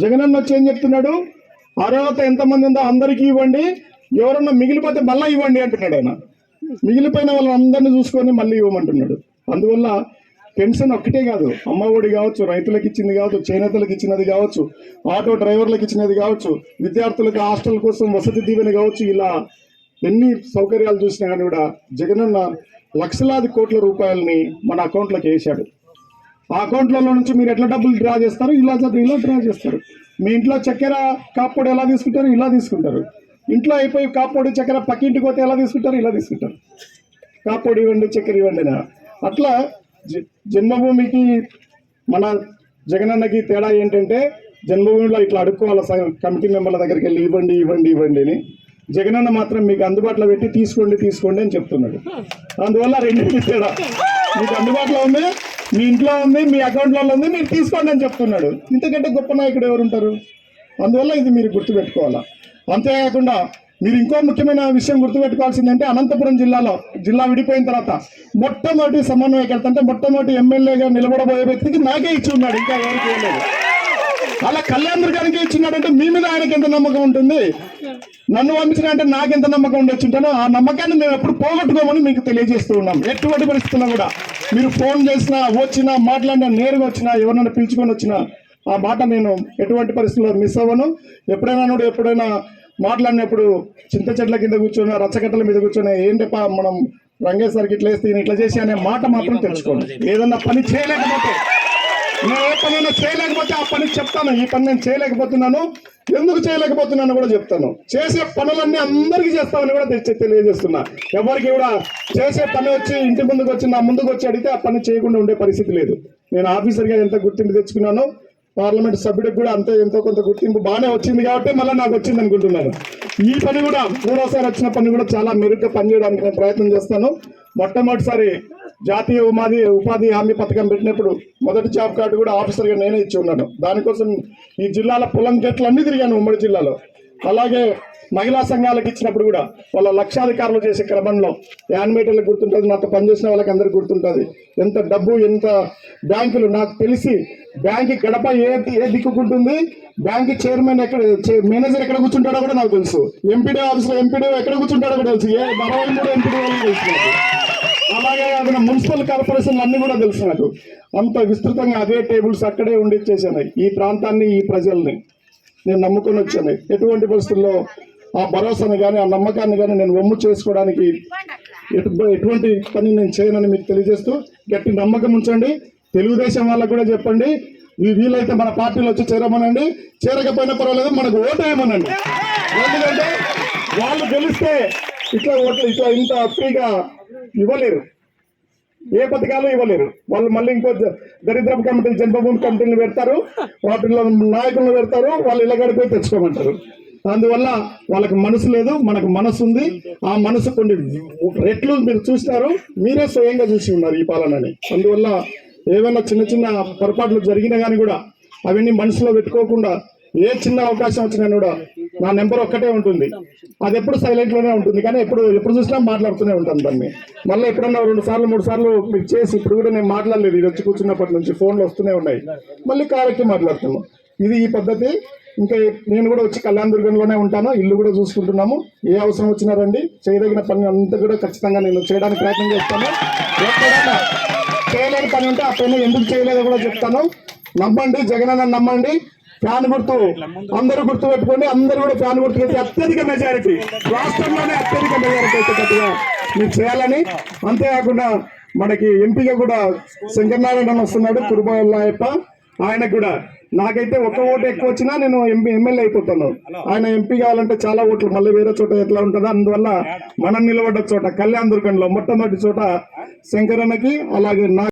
జగనన్న వచ్చి ఏం చెప్తున్నాడు, అర్హత ఎంతమంది ఉందో అందరికీ ఇవ్వండి, ఎవరన్నా మిగిలిపోతే మళ్ళీ ఇవ్వండి అంటున్నాడు. ఆయన మిగిలిపోయిన వాళ్ళందరినీ చూసుకొని మళ్ళీ ఇవ్వమంటున్నాడు. అందువల్ల పెన్షన్ ఒక్కటే కాదు, అమ్మ ఒడి కావచ్చు, రైతులకు ఇచ్చింది కావచ్చు, చేనేతలకు ఇచ్చినది కావచ్చు, ఆటో డ్రైవర్లకు ఇచ్చినది కావచ్చు, విద్యార్థులకు హాస్టల్ కోసం వసతి దీవెన కావచ్చు, ఇలా ఎన్ని సౌకర్యాలు చూసినా కానీ కూడా జగనన్న లక్షలాది కోట్ల రూపాయలని మన అకౌంట్లోకి వేసాడు. ఆ అకౌంట్లలో నుంచి మీరు ఎట్లా డబ్బులు డ్రా చేస్తారు, ఇలా డ్రా చేస్తారు. మీ ఇంట్లో చక్కెర కాప్పొడి ఎలా తీసుకుంటారు, ఇలా తీసుకుంటారు. ఇంట్లో అయిపోయి కాప్పొడి చక్కెర పక్కింటికి పోతే ఎలా తీసుకుంటారు, ఇలా తీసుకుంటారు. కాప్పొడి ఇవ్వండి, చక్కెర ఇవ్వండి అని. అట్లా జన్మభూమికి మన జగనన్నకి తేడా ఏంటంటే, జన్మభూమిలో ఇట్లా అడుక్కోవాలి కమిటీ మెంబర్ల దగ్గరికి వెళ్ళి ఇవ్వండి ఇవ్వండి ఇవ్వండి అని. జగనన్న మాత్రం మీకు అందుబాటులో పెట్టి తీసుకోండి అని చెప్తున్నాడు. అందువల్ల రెండింటి తేడా, మీకు అందుబాటులో ఉంది, మీ ఇంట్లో ఉంది, మీ అకౌంట్లో ఉంది, మీరు తీసుకోండి అని చెప్తున్నాడు. ఇంతకంటే గొప్ప నాయకుడు ఎవరుంటారు? అందువల్ల ఇది మీరు గుర్తుపెట్టుకోవాలా. అంతేకాకుండా మీరు ఇంకో ముఖ్యమైన విషయం గుర్తుపెట్టుకోవాల్సిందంటే, అనంతపురం జిల్లా విడిపోయిన తర్వాత మొట్టమొదటి సమన్వయకర్త అంటే మొట్టమొదటి ఎమ్మెల్యేగా నిలబడబోయే వ్యక్తికి నాకే ఇచ్చి ఉన్నాడు, ఇంకా ఎవరికి ఇవ్వలేదు. అలా కళ్యాణ్ దుర్గానికి ఇచ్చినాడంటే మీ మీద ఆయనకి ఎంత నమ్మకం ఉంటుంది, నన్ను పంపించిన అంటే నాకెంత నమ్మకం ఉండొచ్చుంటానో ఆ నమ్మకాన్ని మేము ఎప్పుడు పోగొట్టుకోమని మీకు తెలియజేస్తూ ఉన్నాం. ఎటువంటి పరిస్థితుల్లో కూడా మీరు ఫోన్ చేసినా, వచ్చినా, మాట్లాడినా, నేరుగా వచ్చినా, ఎవరినైనా పిలుచుకొని వచ్చినా ఆ మాట నేను ఎటువంటి పరిస్థితుల్లో మిస్ అవ్వను. ఎప్పుడైనా మాట్లాడినప్పుడు చింత చెట్ల కింద కూర్చొని, రచ్చగట్టల మీద కూర్చొని ఏంటప్ప మనం రంగేశ్వరికి ఇట్లా వేస్తే ఇట్లా చేసి అనే మాట మాత్రం తెలుసుకోండి. ఏదన్నా పని చేయలేకపోతే, నేను ఏ పనైనా చేయలేకపోతే ఆ పని చెప్తాను. ఈ పని నేను చేయలేకపోతున్నాను, ఎందుకు చేయలేకపోతున్నాను కూడా చెప్తాను. చేసే పనులన్నీ అందరికీ చేస్తామని కూడా తెలియజేస్తున్నా. ఎవరికి కూడా చేసే పని వచ్చి ఇంటి ముందుకు వచ్చి నా ముందుకు వచ్చి అడిగితే ఆ పని చేయకుండా ఉండే పరిస్థితి లేదు. నేను ఆఫీసర్గా ఎంత గుర్తింపు తెచ్చుకున్నానో, పార్లమెంట్ సభ్యుడికి కూడా అంతే ఎంతో కొంత గుర్తింపు బాగానే వచ్చింది కాబట్టి మళ్ళీ నాకు వచ్చింది అనుకుంటున్నాను. ఈ పని కూడా మూడోసారి వచ్చిన పని కూడా చాలా మెరుగ్గా పనిచేయడానికి నేను ప్రయత్నం చేస్తాను. మొట్టమొదటిసారి జాతీయ ఉపాధి హామీ పథకం పెట్టినప్పుడు మొదటి జాబ్ కార్డు కూడా ఆఫీసర్గా నేనే ఇచ్చి ఉన్నాను. దానికోసం ఈ జిల్లాల పొలం గేట్లు అన్ని తిరిగాను ఉమ్మడి జిల్లాలో. అలాగే మహిళా సంఘాలకు ఇచ్చినప్పుడు కూడా వాళ్ళ లక్షాధికారులు చేసే క్రమంలో యానిమేటర్లకు గుర్తుంటుంది, నాతో పనిచేసిన వాళ్ళకి అందరికి గుర్తుంటుంది. ఎంత డబ్బు, ఎంత బ్యాంకులు, నాకు తెలిసి బ్యాంక్ గడప ఏ దిక్కుకుంటుంది, బ్యాంక్ చైర్మన్ మేనేజర్ ఎక్కడ కూర్చుంటాడో కూడా నాకు తెలుసు. ఎంపీడీ ఆఫీస్లో ఎంపీడీ ఎక్కడ కూర్చుంటాడో కూడా తెలుసు. 23 ఎంపీడీ వాళ్ళు తెలుసు నాకు. అలాగే అక్కడ మున్సిపల్ కార్పొరేషన్లు అన్ని కూడా తెలుసు నాకు. అంత విస్తృతంగా అదే టేబుల్స్ అక్కడే ఉండి చేశాను. ఈ ప్రాంతాన్ని, ఈ ప్రజల్ని నేను నమ్ముకొని వచ్చాను. ఎటువంటి పరిస్థితుల్లో ఆ భరోసాని కానీ, ఆ నమ్మకాన్ని కానీ నేను వమ్ము చేసుకోవడానికి ఎటువంటి పని నేను చేయనని మీకు తెలియజేస్తూ, గట్టి నమ్మకం ఉంచండి. తెలుగుదేశం వాళ్ళకు కూడా చెప్పండి, వీలైతే మన పార్టీలో వచ్చి చేరమనండి, చేరకపోయినా పర్వాలేదు, మనకు ఓటు వేయమనండి. ఎందుకంటే వాళ్ళు గెలిస్తే ఇట్లా ఇంత ఫ్రీగా ఇవ్వలేరు, ఏ పథకాలు ఇవ్వలేరు. వాళ్ళు మళ్ళీ ఇంకో దరిద్రపు కమిటీలు, జన్మభూమి కమిటీలు పెడతారు, వాటిల్లో నాయకులను పెడతారు, వాళ్ళు ఇలా గడిపోయి తెచ్చుకోమంటారు. అందువల్ల వాళ్ళకి మనసు లేదు, మనకు మనసు ఉంది. ఆ మనసు కొన్ని రెట్లు మీరు చూస్తారు, మీరే స్వయంగా చూసి ఉన్నారు ఈ పాలనని. అందువల్ల ఏమైనా చిన్న పొరపాట్లు జరిగినా కానీ కూడా అవన్నీ మనసులో పెట్టుకోకుండా, ఏ చిన్న అవకాశం వచ్చినా కూడా నా నెంబర్ ఒక్కటే ఉంటుంది. అది ఎప్పుడు సైలెంట్లోనే ఉంటుంది, కానీ ఎప్పుడు చూసినా మాట్లాడుతూనే ఉంటాను దాన్ని. మళ్ళీ ఎప్పుడన్నా 2 సార్లు 3 సార్లు మీకు చేసి, ఇప్పుడు కూడా నేను మాట్లాడలేదు, ఇది వచ్చి కూర్చున్నప్పటి నుంచి ఫోన్లు వస్తూనే ఉన్నాయి, మళ్ళీ కారెక్కి మాట్లాడుతున్నాను. ఇది ఈ పద్ధతి. ఇంకా నేను కూడా వచ్చి కళ్యాణ దుర్గంలోనే ఉంటాను, ఇల్లు కూడా చూసుకుంటున్నాము. ఏ అవసరం వచ్చినా రండి, చేయదగిన పని అంతా కూడా ఖచ్చితంగా నేను చేయడానికి ప్రయత్నం చేస్తాను. ఎక్కడైనా చేయలేని పని ఉంటే ఆ పని ఎందుకు చేయలేదో కూడా చెప్తాను. నమ్మండి, జగనన్న నమ్మండి. ఫ్యాన్ గుర్తు అందరూ గుర్తు పెట్టుకోండి, అందరూ కూడా ఫ్యాన్ గుర్తు పెట్టి అత్యధిక మెజారిటీ, రాష్ట్రంలోనే అత్యధిక మెజారిటీ వచ్చేటట్టుగా మీరు చేయాలని. అంతేకాకుండా మనకి ఎంపీగా కూడా శంకరనారాయణ వస్తున్నాడు, కురుబాయప్ప. ఆయనకు కూడా నాకైతే ఒక్క ఓటు ఎక్కువ వచ్చినా నేను ఎమ్మెల్యే అయిపోతాను. ఆయన ఎంపీ కావాలంటే చాలా ఓట్లు మళ్ళీ వేరే చోట ఎట్లా ఉంటుందో, అందువల్ల మనం నిలబడ్డ చోట కళ్యాణ దుర్గంలో మొట్టమొదటి చోట శంకరన్నకి, అలాగే